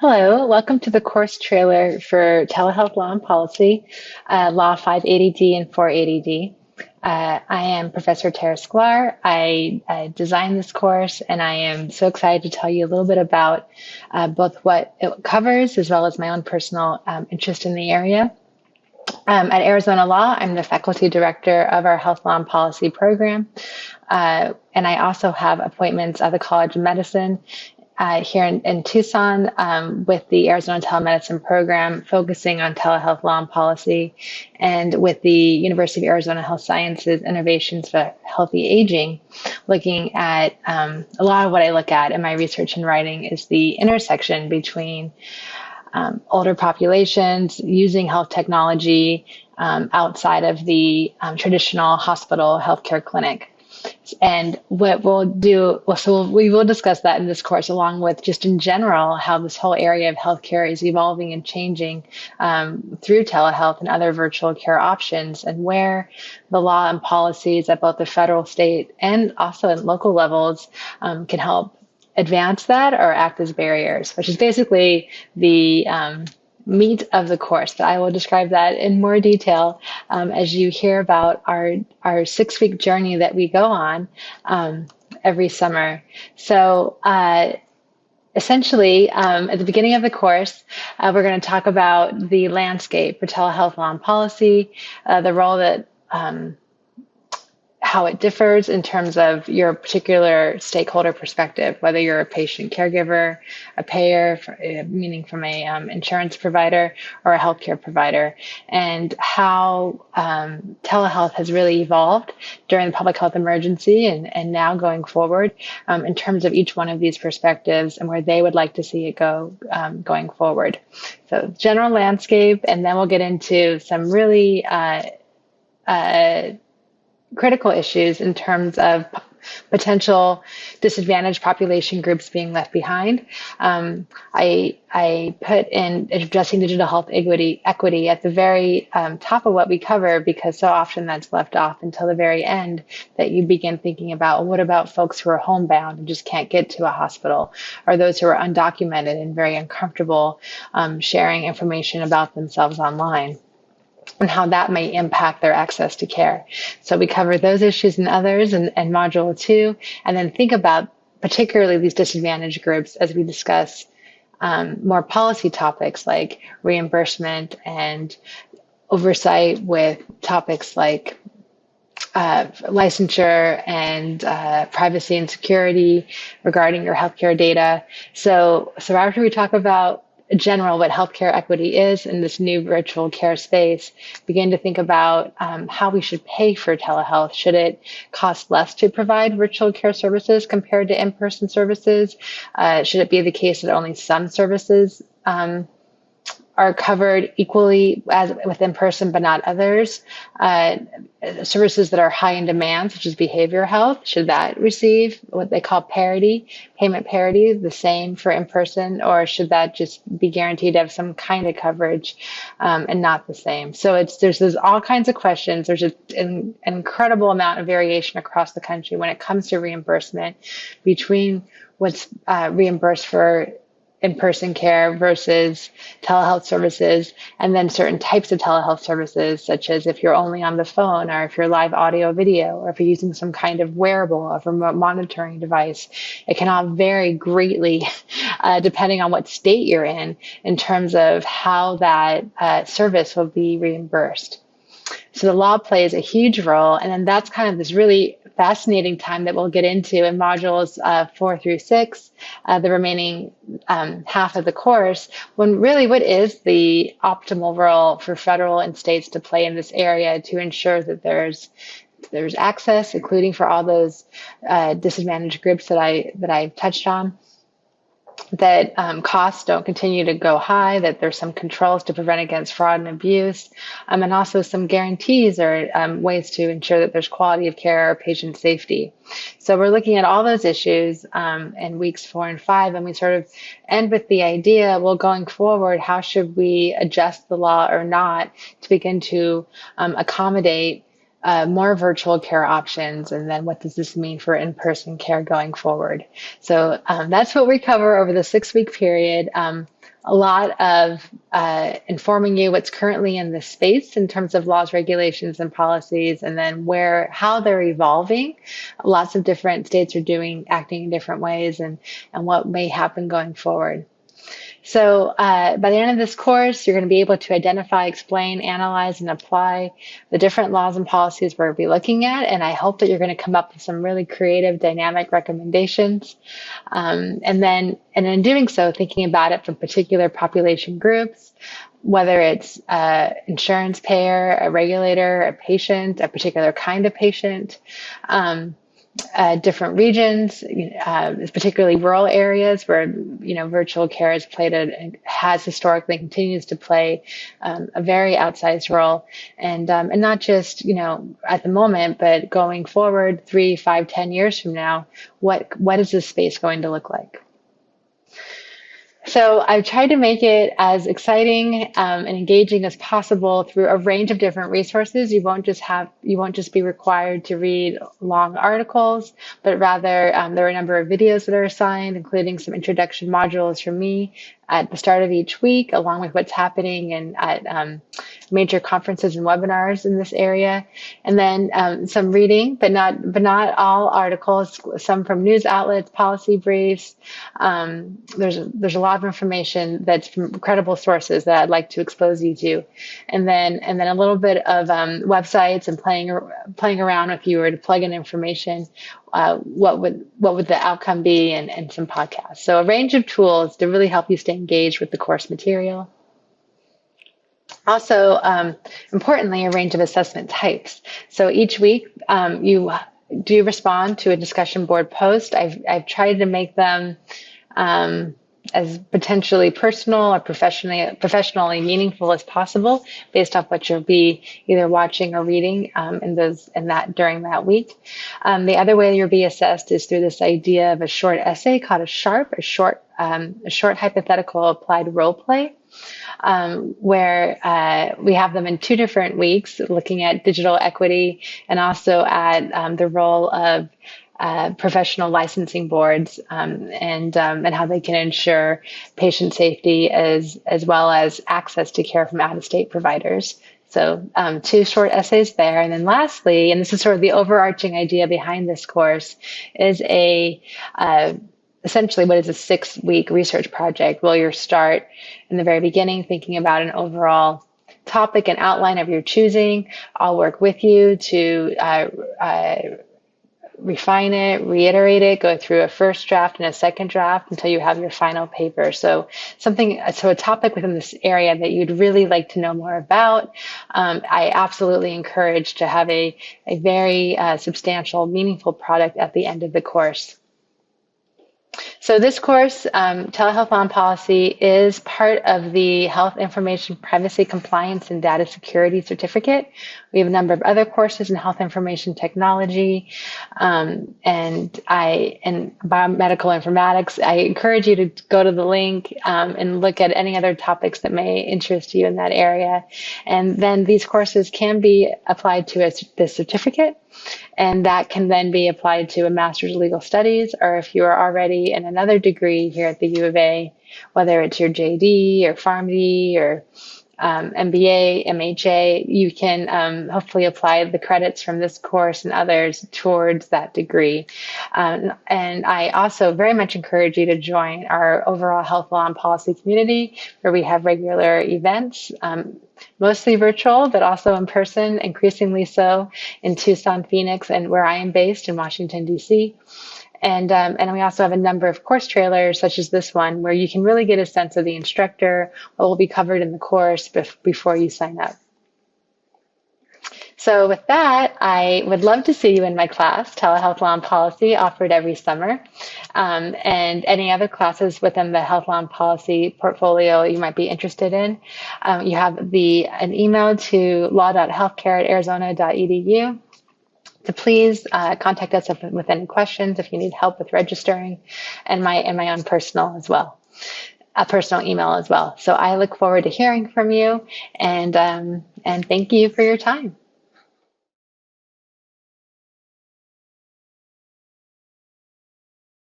Hello, welcome to the course trailer for Telehealth Law and Policy, Law 580D and 480D. I am Professor Tara Sklar. I designed this course, and I am so excited to tell you a little bit about both what it covers as well as my own personal interest in the area. At Arizona Law, I'm the faculty director of our Health Law and Policy program, and I also have appointments at the College of Medicine here in Tucson with the Arizona Telemedicine Program, focusing on telehealth law and policy, and with the University of Arizona Health Sciences Innovations for Healthy Aging, looking at a lot of what I look at in my research and writing is the intersection between older populations using health technology outside of the traditional hospital healthcare clinic. And what we'll do, we will discuss that in this course, along with just in general how this whole area of healthcare is evolving and changing through telehealth and other virtual care options, and where the law and policies at both the federal, state, and also at local levels can help advance that or act as barriers, which is basically the meat of the course. But I will describe that in more detail as you hear about our 6-week journey that we go on every summer. So essentially, at the beginning of the course, we're going to talk about the landscape for telehealth law and policy, the role that how it differs in terms of your particular stakeholder perspective, whether you're a patient caregiver, a payer, meaning from a insurance provider, or a healthcare provider, and how telehealth has really evolved during the public health emergency and now going forward in terms of each one of these perspectives and where they would like to see it go going forward. So general landscape, and then we'll get into some really critical issues in terms of potential disadvantaged population groups being left behind. I put in addressing digital health equity at the very top of what we cover, because so often that's left off until the very end, that you begin thinking about, well, what about folks who are homebound and just can't get to a hospital, or those who are undocumented and very uncomfortable sharing information about themselves online, and how that may impact their access to care. So we cover those issues and others in Module 2, and then think about particularly these disadvantaged groups as we discuss more policy topics like reimbursement and oversight, with topics like licensure and privacy and security regarding your healthcare data. So after we talk about general what healthcare equity is in this new virtual care space, begin to think about how we should pay for telehealth. Should it cost less to provide virtual care services compared to in-person services? Should it be the case that only some services are covered equally as with in-person, but not others? Services that are high in demand, such as behavioral health, should that receive what they call parity, payment parity, the same for in-person, or should that just be guaranteed to have some kind of coverage and not the same? So there's all kinds of questions. There's an incredible amount of variation across the country when it comes to reimbursement between what's reimbursed for in-person care versus telehealth services, and then certain types of telehealth services, such as if you're only on the phone, or if you're live audio video, or if you're using some kind of wearable or remote monitoring device. It can all vary greatly depending on what state you're in terms of how that service will be reimbursed. So the law plays a huge role, and then that's kind of this really fascinating time that we'll get into in modules 4 through 6, the remaining half of the course, when really what is the optimal role for federal and states to play in this area to ensure that there's access, including for all those disadvantaged groups that I touched on, that costs don't continue to go high, that there's some controls to prevent against fraud and abuse, and also some guarantees or ways to ensure that there's quality of care or patient safety. So we're looking at all those issues in weeks 4 and 5, and we sort of end with the idea, well, going forward, how should we adjust the law or not to begin to accommodate more virtual care options, and then what does this mean for in-person care going forward? So that's what we cover over the 6-week period. a lot of informing you what's currently in the space in terms of laws, regulations, and policies, and then how they're evolving. Lots of different states are acting in different ways, and what may happen going forward. So by the end of this course, you're going to be able to identify, explain, analyze, and apply the different laws and policies we'll be looking at. And I hope that you're going to come up with some really creative, dynamic recommendations. And in doing so, thinking about it from particular population groups, whether it's insurance payer, a regulator, a patient, a particular kind of patient, different regions, particularly rural areas where virtual care has historically and continues to play a very outsized role, and not just at the moment, but going forward 3, 5, 10 years from now, what is this space going to look like? So I've tried to make it as exciting and engaging as possible through a range of different resources. You won't just be required to read long articles, but rather there are a number of videos that are assigned, including some introduction modules from me at the start of each week, along with what's happening at major conferences and webinars in this area, and then some reading, but not all articles. Some from news outlets, policy briefs. There's a lot of information that's from credible sources that I'd like to expose you to, and then a little bit of websites and playing around if you were to plug in information. What would the outcome be, and some podcasts. So a range of tools to really help you stay engaged with the course material. Also, importantly, a range of assessment types. So each week you do respond to a discussion board post. I've tried to make them as potentially personal or professionally meaningful as possible, based off what you'll be either watching or reading during that week. The other way you'll be assessed is through this idea of a short essay called a SHARP, a short hypothetical applied role play. Where we have them in 2 different weeks, looking at digital equity and also at the role of professional licensing boards and how they can ensure patient safety as well as access to care from out-of-state providers. So 2 short essays there. And then lastly, and this is sort of the overarching idea behind this course, is essentially what is a 6-week research project. Will you start in the very beginning, thinking about an overall topic and outline of your choosing. I'll work with you to refine it, reiterate it, go through a first draft and a second draft until you have your final paper. So a topic within this area that you'd really like to know more about. I absolutely encourage to have a very substantial, meaningful product at the end of the course. So this course, Telehealth Law and Policy, is part of the Health Information Privacy Compliance and Data Security Certificate. We have a number of other courses in health information technology and biomedical informatics. I encourage you to go to the link and look at any other topics that may interest you in that area. And then these courses can be applied to the certificate, and that can then be applied to a Master's of Legal Studies, or if you are already in another degree here at the U of A, whether it's your JD or PharmD or MBA, MHA, you can hopefully apply the credits from this course and others towards that degree. And I also very much encourage you to join our overall health law and policy community, where we have regular events, mostly virtual, but also in person, increasingly so in Tucson, Phoenix, and where I am based in Washington, D.C. And we also have a number of course trailers, such as this one, where you can really get a sense of the instructor, what will be covered in the course before you sign up. So with that, I would love to see you in my class, Telehealth Law and Policy, offered every summer, and any other classes within the Health Law and Policy portfolio you might be interested in. You have an email to law.healthcare@arizona.edu. So please contact us with any questions if you need help with registering, and my own personal as well, a personal email as well. So I look forward to hearing from you, and thank you for your time.